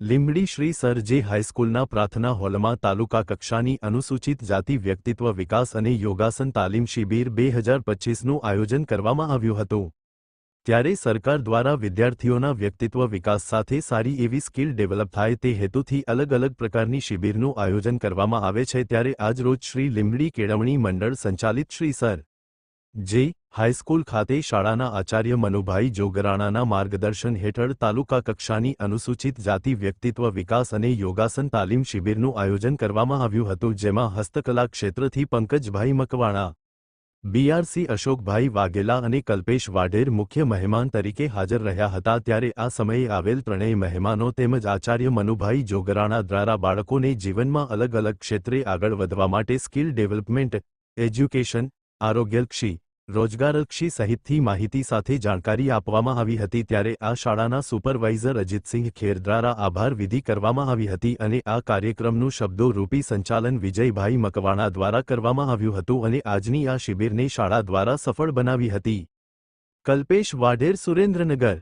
Limbdi Shri sir જે હાઈસ્કૂલના પ્રાર્થના હોલમાં તાલુકા કક્ષાની અનુસૂચિત જાતિ વ્યક્તિત્વ વિકાસ અને યોગાસન તાલીમ શિબિર 2025નું આયોજન કરવામાં આવ્યું હતું। ત્યારે સરકાર દ્વારા વિદ્યાર્થીઓના વ્યક્તિત્વ વિકાસ સાથે સારી એવી સ્કિલ ડેવલપ થાય તે હેતુથી અલગ અલગ પ્રકારની શિબિરનું આયોજન કરવામાં આવે છે। ત્યારે આજરોજ શ્રી લીંબડી કેળવણી મંડળ સંચાલિત શ્રી સર જે હાઈસ્કૂલ ખાતે શાળાના આચાર્ય મનુભાઈ જોગરાણાના માર્ગદર્શન હેઠળ તાલુકા કક્ષાની અનુસૂચિત જાતિ વ્યક્તિત્વ વિકાસ અને યોગાસન તાલીમ શિબિરનું આયોજન કરવામાં આવ્યું હતું, જેમાં હસ્તકલા ક્ષેત્રથી પંકજભાઈ મકવાણા, બીઆરસી અશોકભાઈ વાઘેલા અને કલ્પેશ વાઢેર મુખ્ય મહેમાન તરીકે હાજર રહ્યા હતા। ત્યારે આ સમયે આવેલ ત્રણેય મહેમાનો તેમજ આચાર્ય મનુભાઈ જોગરાણા દ્વારા બાળકોને જીવનમાં અલગ અલગ ક્ષેત્રે આગળ વધવા માટે સ્કિલ ડેવલપમેન્ટ, એજ્યુકેશન, આરોગ્યલક્ષી, રોજગારલક્ષી સહિતની માહિતી સાથે જાણકારી આપવામાં આવી હતી। ત્યારે આ શાળાના સુપરવાઇઝર અજીતસિંહ ખેર દ્વારા આભાર વિધિ કરવામાં આવી હતી અને આ કાર્યક્રમનું શબ્દોરૂપી સંચાલન વિજયભાઈ મકવાણા દ્વારા કરવામાં આવ્યું હતું અને આજની આ શિબિરને શાળા દ્વારા સફળ બનાવી હતી। કલ્પેશ વાઢેર, સુરેન્દ્રનગર।